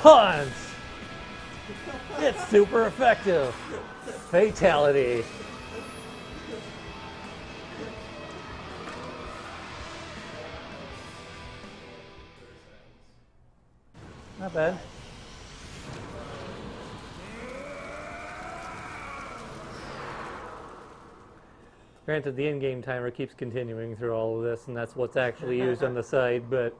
Punch! It's super effective. Fatality. Not bad. Granted, the in-game timer keeps continuing through all of this, and that's what's actually used on the side, but...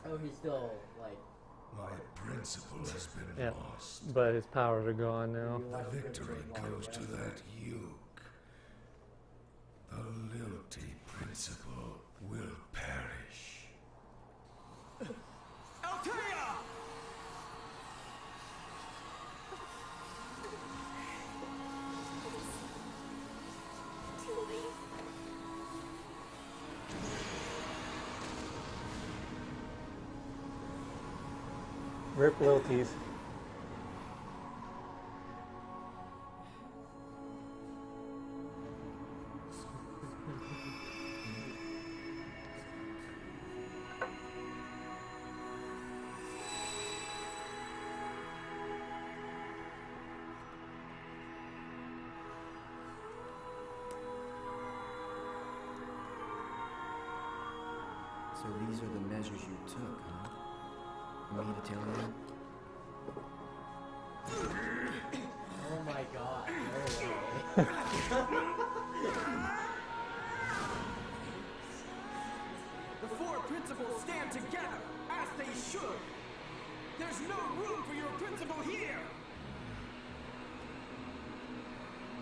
Oh, he's still, like... My principle has been lost. But his powers are gone now. The victory goes to that Yuke. The Lilty principle will perish. Altea! Rip Lilties. So these are the measures you took, huh? You mean to tell me? Oh my god, no way. The four principals stand together, as they should. There's no room for your principal here.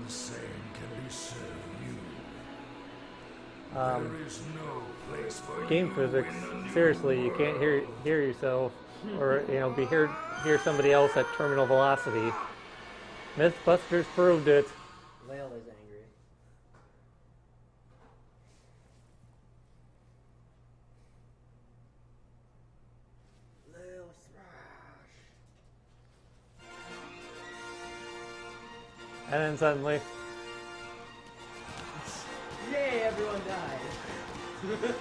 The same can be said of you. Um, There is no place for game you physics. in the Seriously, you can't hear yourself, or hear somebody else at terminal velocity. Mythbusters proved it. Lael is angry. Lael thrash. And then suddenly, Yay, everyone died.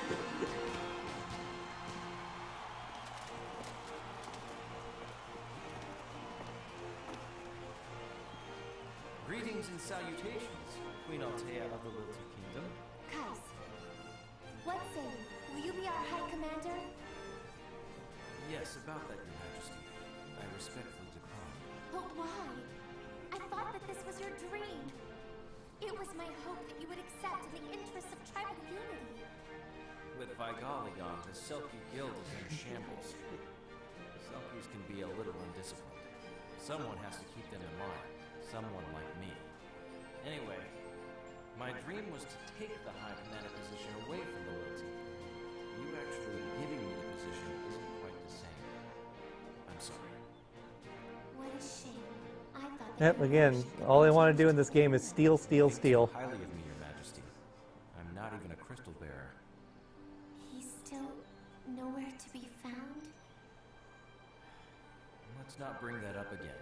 Greetings and salutations, Queen Altea of the Lilty Kingdom. Kais, what say you? Will you be our High Commander? Yes, about that, Your Majesty. I respectfully decline. But why? I thought that this was your dream. It was my hope that you would accept in the interests of tribal unity. With Vigali gone, the Selkie Guild is in shambles. Selkies can be a little undisciplined. Someone has to keep them in line. Someone like me. Anyway, my dream was to take the High Commander position away from the Lilty. You actually giving me the position isn't quite the same. I'm sorry. What a shame. I thought yep, again, all they want to do in this game is steal, steal, steal. Think highly of me, Your Majesty. I'm not even a crystal bearer. he's still nowhere to be found. Let's not bring that up again.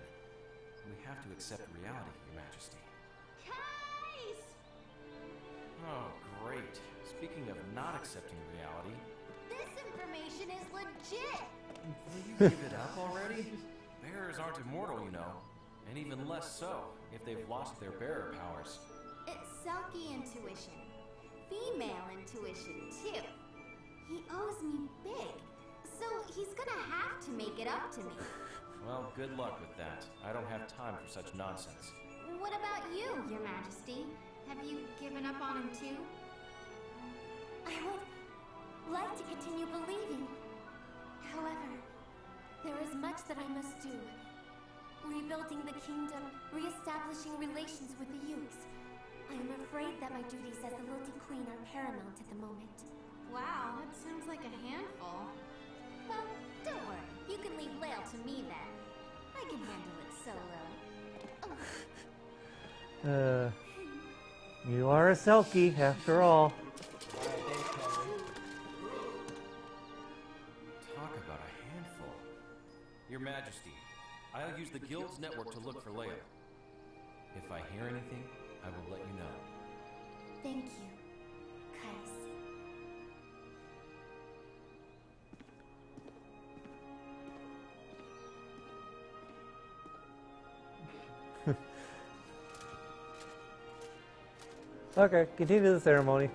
We have to accept reality, Your Majesty. Kais! Oh, great. Speaking of not accepting reality, This information is legit! will you give it up already? Bearers aren't immortal, you know. And even less so, if they've lost their bearer powers. It's Selkie intuition. Female intuition, too. He owes me big, so he's gonna have to make it up to me. Well, good luck with that. I don't have time for such nonsense. What about you, Your Majesty? Have you given up on him too? I would like to continue believing. However, there is much that I must do. Rebuilding the kingdom, re-establishing relations with the Ukes. I am afraid that my duties as the Lilty Queen are paramount at the moment. Wow, that sounds like a handful. Well, don't worry. You can leave Lael to me then. I can handle it solo. Oh. You are a Selkie, after all. Talk about a handful. Your Majesty, I'll use the Guild's network to look for Lael. If I hear anything, I will let you know. Thank you, Kais. Okay, continue the ceremony. And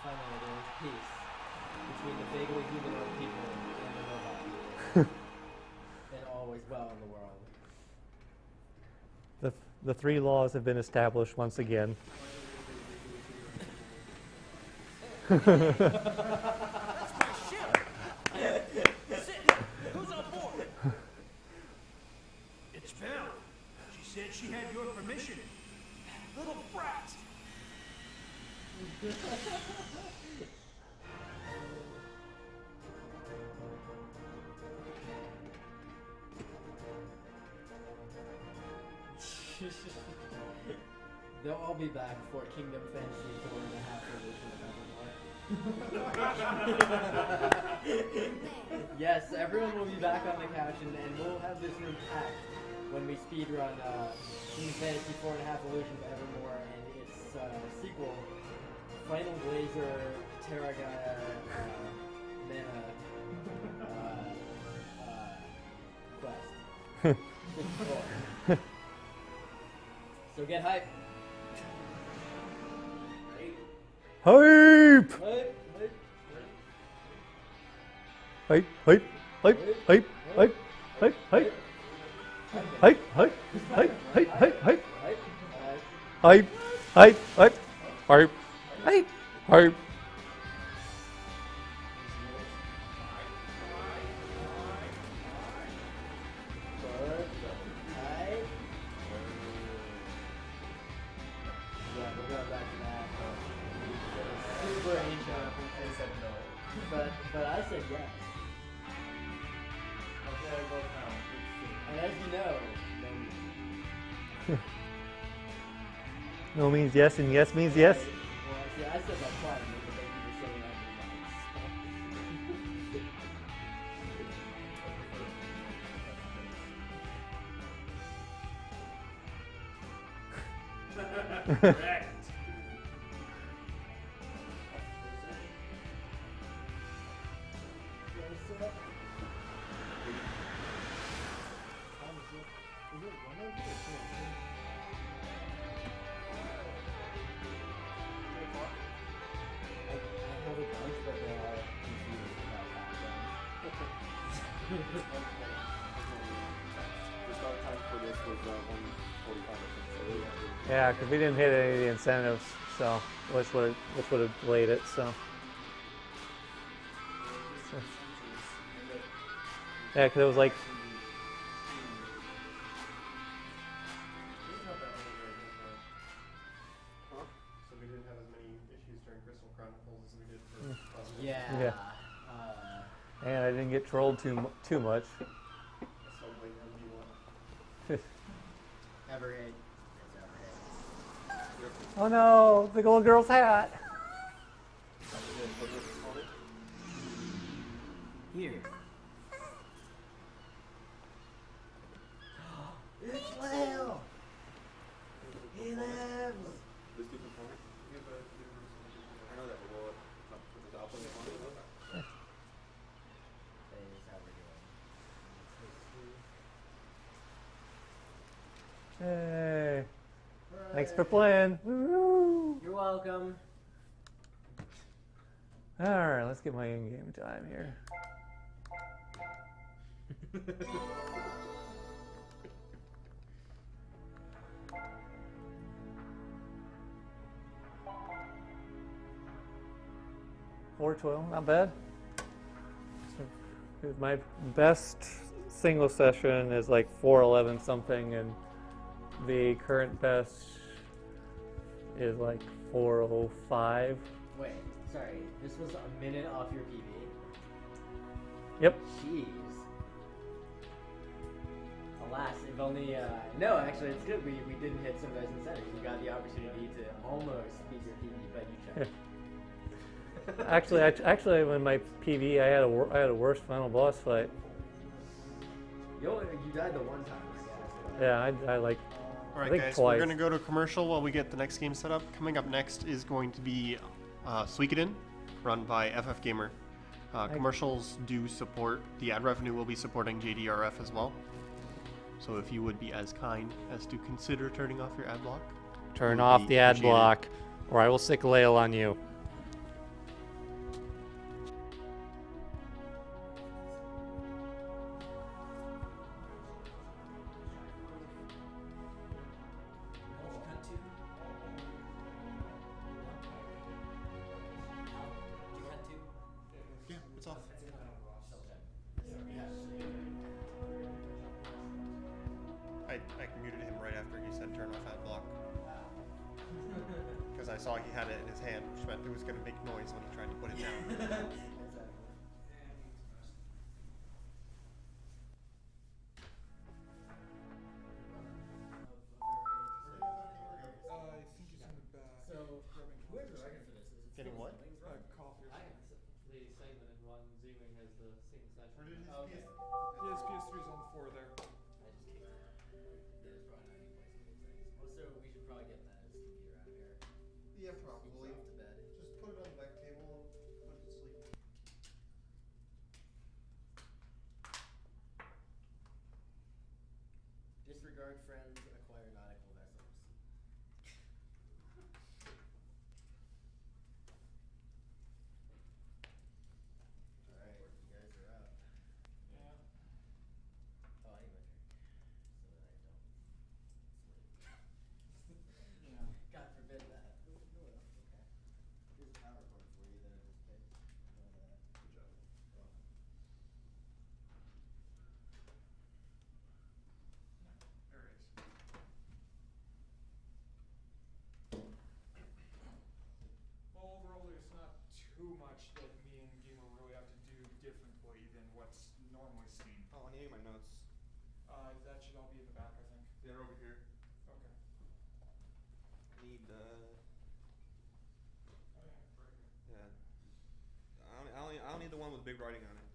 finally, there is peace between the vaguely humanoid people and the robot people. And all is well in the world. The three laws have been established once again. That's my ship! Sit! Who's on board? It's Belle. She said she had your permission. Little brat! They'll all be back for Kingdom Fantasy 4.5 edition of Evermore. Yes, everyone will be back on the couch, and we'll have this room packed when we speedrun Kingdom Fantasy 4.5 Illusion of Evermore and its sequel, Final Blazer Terragaya Mana Quest. So get hype. Hype! Hype, Hype! Hype! Hype! Hype! Hype! Hype! Hype! Hype! Hype! Hype! Hype! Hype! Hype! Hype! Hype! Hype! Hype! Hype! Hype! But I said yes. And as you know, No means yes, and yes means yes. well, see, I said my plan, but then you were saying Correct. The start time for this was 1:45 or something. Yeah, because we didn't hit any of the incentives, so which would have delayed it. So yeah, because it was like So we didn't have as many issues during Crystal Chronicles as we did for Cosmic. yeah. and I didn't get trolled too much. So blame them if you want. Everhead. Oh no, the little girl's hat. Here. It's Lil! He lives! This dude performing? I know that, but we'll put the album on. That is how we're doing. Hey, thanks for playing. Woo! You're welcome. All right, let's get my in-game time here. $4.12, not bad. So, my best single session is like 4:11 something, and the current best is like 4:05. Wait, sorry. This was a minute off your PB. Yep. Jeez. Alas, if only, no, actually, it's good we didn't hit some of those incentives. You got the opportunity to almost beat your PB, but you checked. Actually, when my PV, I had a worse final boss fight. You died the one time, I guess. Yeah, I like All right, think guys, twice. we're going to go to commercial while we get the next game set up. Coming up next is going to be Suikoden, run by FF Gamer. Commercials do support, the ad revenue will be supporting JDRF as well. So if you would be as kind as to consider turning off your ad block. Turn would off be the ad appreciated. block, or I will sick Lael on you. Yeah, it's off. I muted him right after he said turn off ad block. Because I saw he had it in his hand, which meant it was going to make noise when he tried to put it down. I think it's in the back. So, whoever's writing for this is it Getting what? Coffee or something. The segment in one Z-Wing has the same session. Where did his Okay. Yeah, his PS3 is on the floor there. I just kicked it. There's probably not any place to put things. Also, we should probably get that as computer out here. Yeah, Sneaks probably. off to bed. Just put it on the back table and put it to sleep. Disregard friends, acquire nautical vessels. Alright, you guys are up. Yeah. Oh, I need my drink. So that I don't sleep. Yeah. God forbid that. Okay. Here's a power cord for you that I just picked. Good job. There it is. Well, overall, there's not too much that me and Gamer really have to do differently than what's normally seen. Oh, I need my notes. That should all be in the back, I think. They're over here. Okay. Need Oh yeah, right here. yeah. I don't need the one with big writing on it.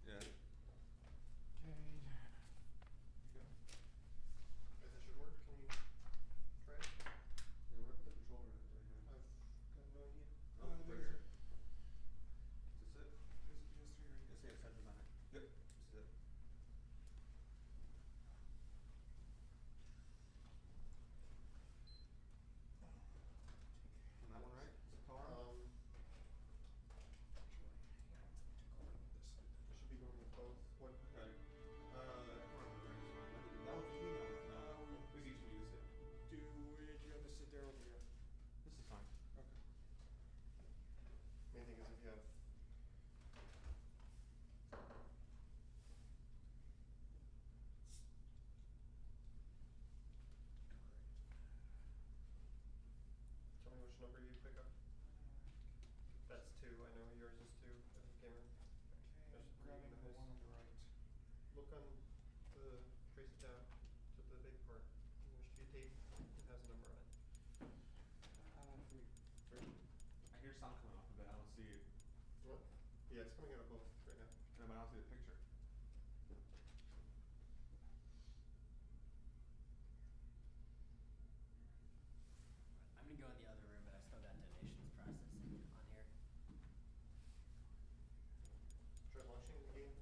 Yeah. Okay. Good. That should work. Can you try it? Yeah, what the controller right here? I've got no idea. Oh, right there's here. Is this it? There's a PS3 right Yes, here. yeah, it says on it. Yep, this is it. And that one right? Is it power on? It should be going with both. What? Okay. That one right is fine. That one's me, that one's not. This each we use it. Do you have to sit there over here? This is fine. Okay. Main thing is if you have. Tell me which number you pick up. That's 2. I know yours is 2. Gamer. Okay, I'm There's grabbing maybe the the one on the right. Look on the trace it down to the big part. There should be a tape. It has a number on it. 3. I hear sound coming off of it. I don't see it. What? Yeah, it's coming out of both right now. No, but I don't see the picture. I'm gonna go in the other room, but I still got donations processing on here. Try launching the game.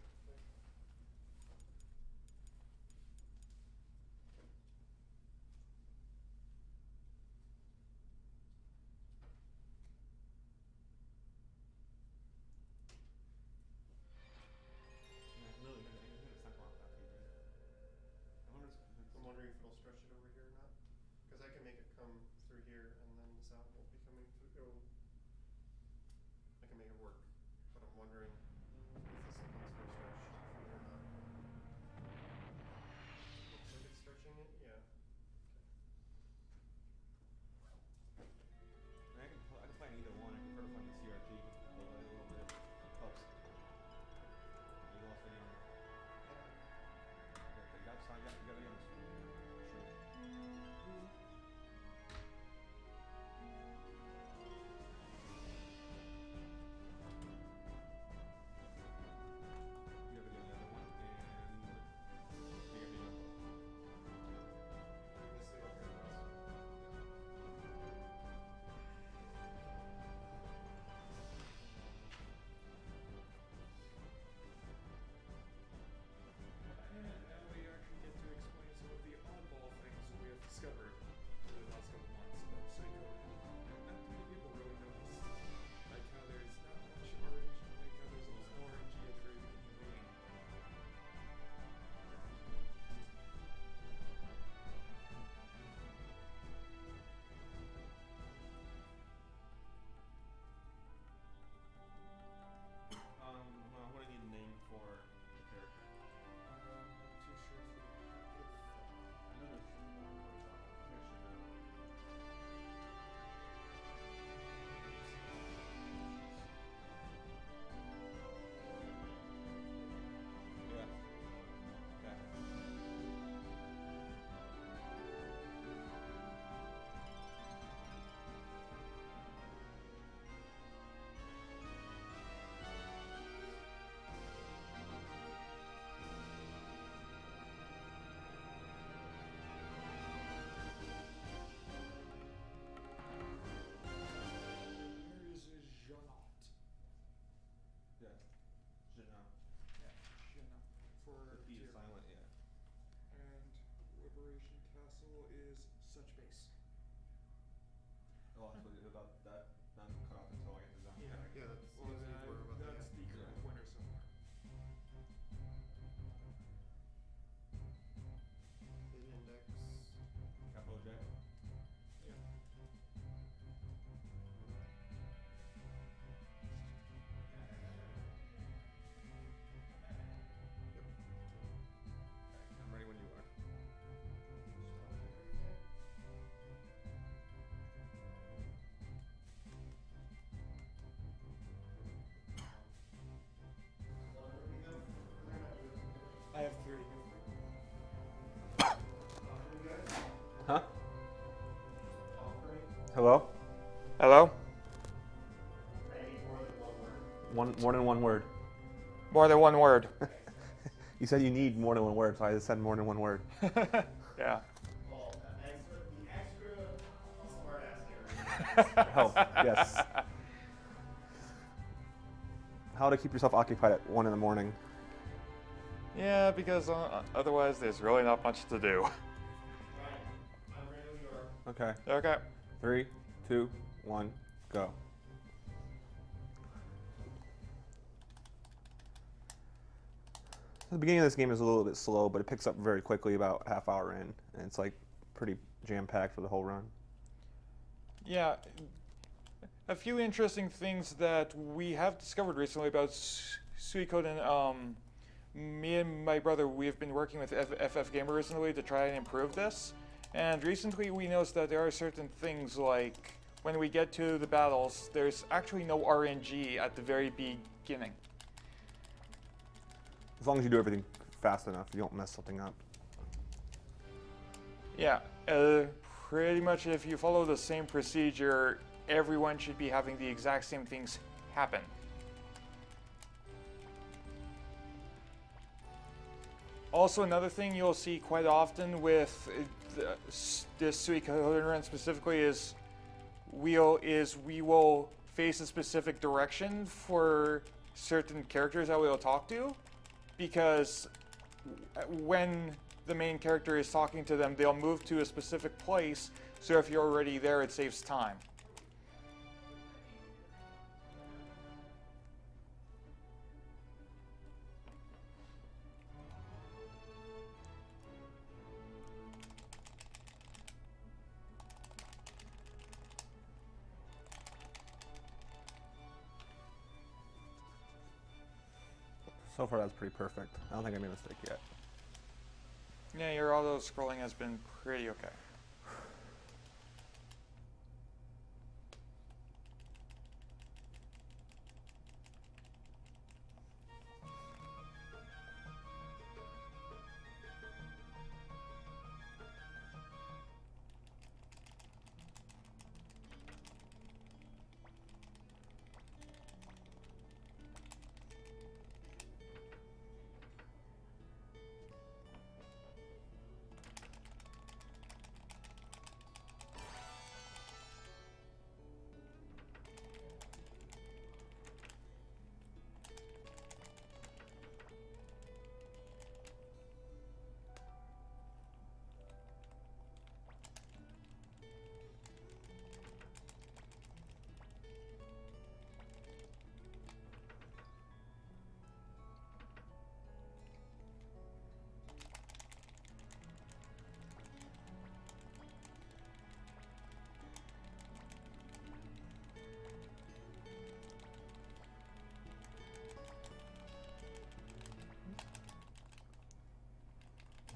Jin-up. Yeah, Jin-up for The P is zero. silent, yeah. And Liberation Castle is such base. Oh, so that not cut off until I get the zombie tag. Yeah, that's well, usually where we're about to that's get. the correct winner so far. Bid index. Capital J. Yeah. I'm ready when you are. I have 3. Huh? Hello? Hello? More than one word. More than one word. You said you need more than one word, so I just said more than one word. Yeah. Help, yes. How to keep yourself occupied at 1 in the morning. Yeah, because otherwise there's really not much to do. Okay. Okay. 3, 2, 1, go. The beginning of this game is a little bit slow, but it picks up very quickly about half hour in, and it's like pretty jam-packed for the whole run. Yeah. A few interesting things that we have discovered recently about Suikoden. Me and my brother, we have been working with FF Gamer recently to try and improve this. And recently we noticed that there are certain things like when we get to the battles, there's actually no RNG at the very beginning. As long as you do everything fast enough, you don't mess something up. Yeah, pretty much if you follow the same procedure, everyone should be having the exact same things happen. Also, another thing you'll see quite often with this Suikoden run specifically is we will face a specific direction for certain characters that we'll talk to, because when the main character is talking to them, they'll move to a specific place, so if you're already there, it saves time. So far, that's pretty perfect. I don't think I made a mistake yet. Yeah, your auto scrolling has been pretty okay.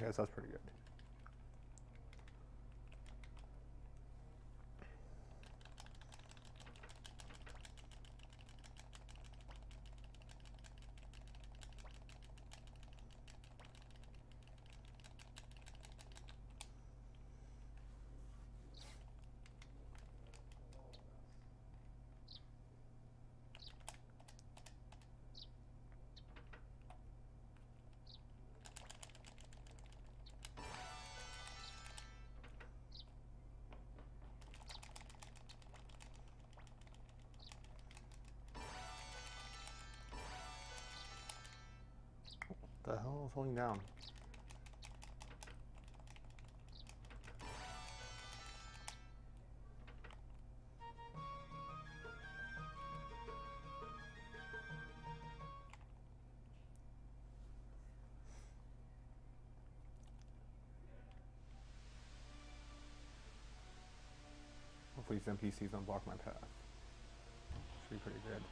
Yes, that's pretty good. The hell is holding down? Hopefully these NPCs don't block my path. Should be pretty good.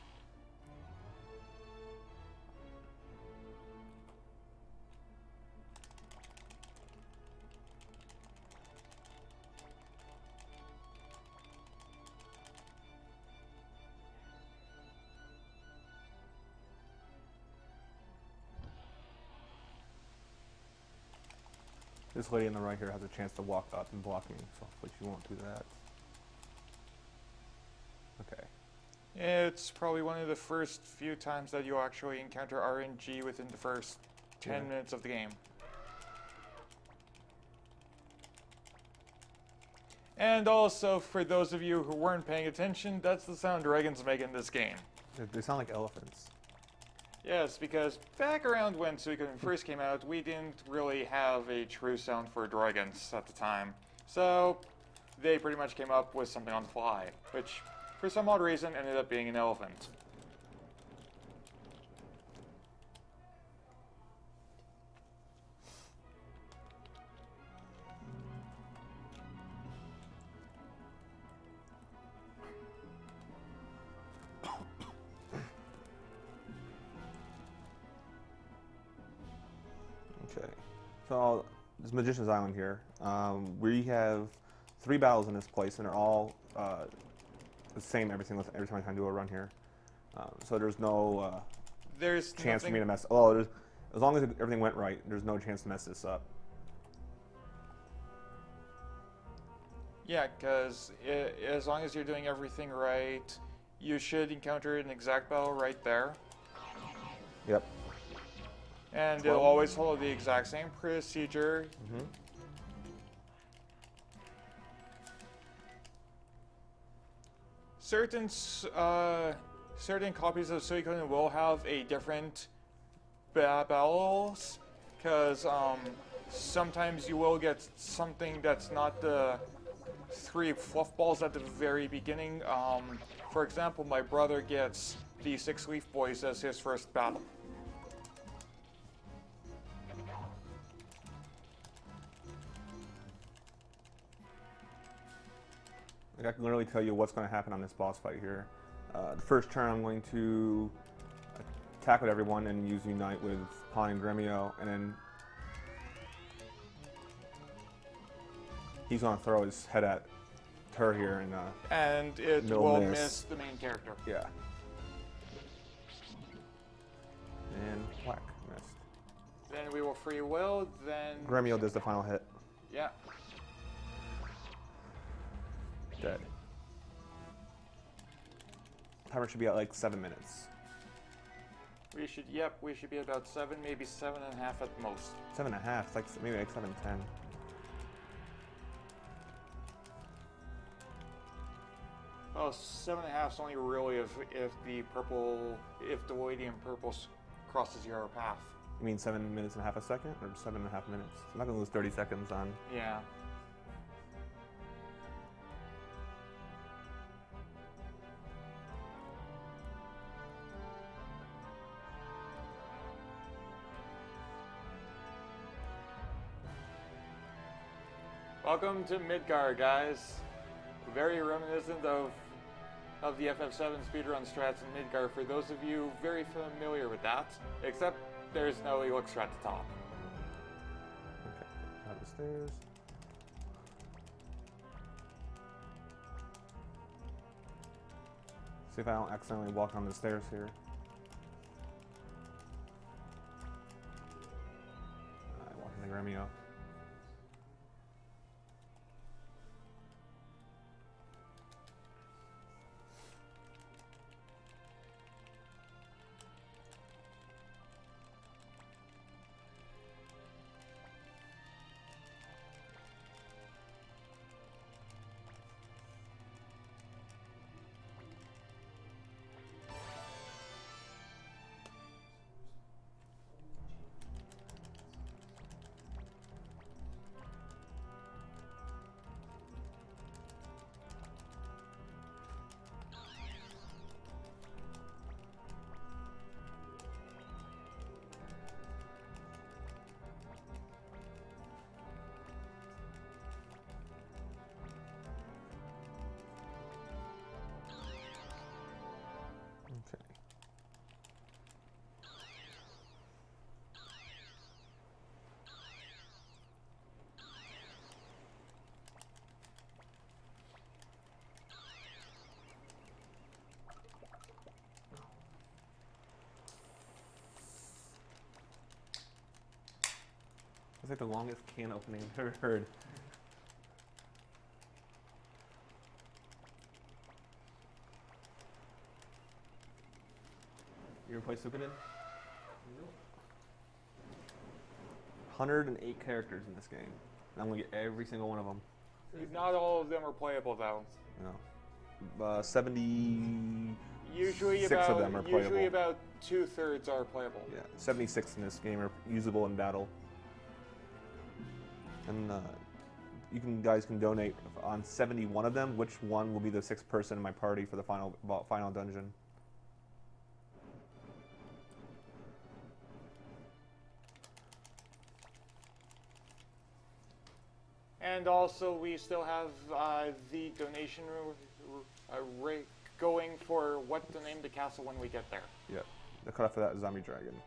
This lady on the right here has a chance to walk up and block me, so hopefully she won't do that. Okay. It's probably one of the first few times that you'll actually encounter RNG within the first 10 minutes of the game. And also, for those of you who weren't paying attention, that's the sound dragons make in this game. They sound like elephants. Yes, because back around when Suikoden first came out, we didn't really have a true sound for dragons at the time. So, they pretty much came up with something on the fly, which, for some odd reason, ended up being an elephant. Okay, so this Magician's Island here. We have 3 battles in this place, and they're all the same every time I do a run here. So there's no chance for me to mess. Oh, as long as everything went right, there's no chance to mess this up. Yeah, because as long as you're doing everything right, you should encounter an exact battle right there. Yep. And it'll always follow the exact same procedure. Mm-hmm. Certain copies of Suikoden will have a different battles, because sometimes you will get something that's not the 3 fluff balls at the very beginning. For example, my brother gets the 6 leaf boys as his first battle. I can literally tell you what's going to happen on this boss fight here. The first turn I'm going to attack with everyone and use Unite with Pawn and Gremio, and then he's going to throw his head at her here, and it will miss the main character. Yeah. And whack, missed. Then we will free will, then... Gremio does the final hit. Yeah. Dead. Timer should be at like 7 minutes. We should be about 7, maybe 7.5 at most. 7.5, it's like maybe like 7:10. Oh, 7.5 is only really if the lady in purple crosses your path. You mean 7 minutes and a half a second, or 7.5 minutes? I'm not gonna lose 30 seconds on. Yeah. Welcome to Midgar, guys. Very reminiscent of the FF7 speedrun strats in Midgar for those of you very familiar with that, except there's no elixir at the top. Okay, out the stairs. See if I don't accidentally walk on the stairs here. I walk in the Gremio. That's like the longest can opening I've ever heard. You ever play Suikoden? 108 characters in this game. And I'm gonna get every single one of them. Not all of them are playable though. No. 76 Usually of about them are playable. usually about 2/3 are playable. Yeah, 76 in this game are usable in battle. And guys can donate on 71 of them. Which one will be the 6th person in my party for the final dungeon? And also, we still have the donation rate going for what to name the castle when we get there. Yeah, the cutoff for that is Zombie Dragon.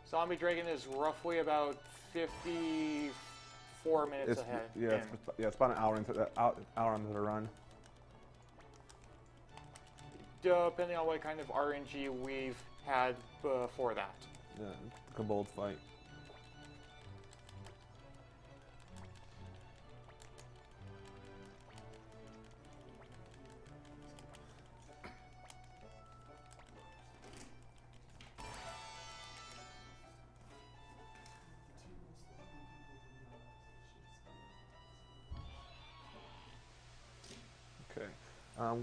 Zombie Dragon is roughly about 54 minutes ahead. Yeah, it's about an hour into the run. Depending on what kind of RNG we've had before that. Yeah, the Kobold fight. Okay.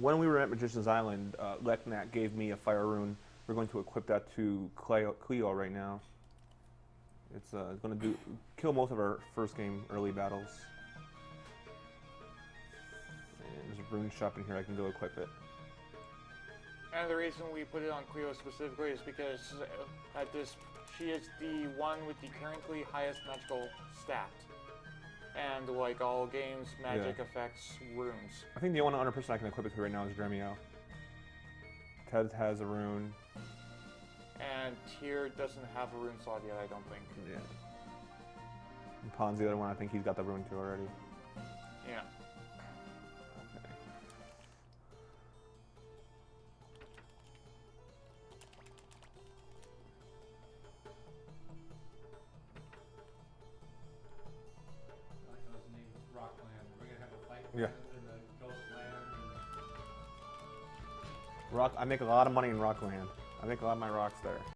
When we were at Magician's Island, Leknat gave me a fire rune. We're going to equip that to Cleo right now. It's going to kill most of our first game early battles. And there's a rune shop in here. I can go equip it. And the reason we put it on Cleo specifically is because she is the one with the currently highest magical stat. And like all games, magic affects runes. I think the only other person I can equip it to right now is Dremio. Ted has a rune. And Tyr doesn't have a rune slot yet, I don't think. Yeah. And Pon's the other one. I think he's got the rune too already. Yeah. Okay. Yeah. Rock. I make a lot of money in Rockland. I make a lot of my rocks there.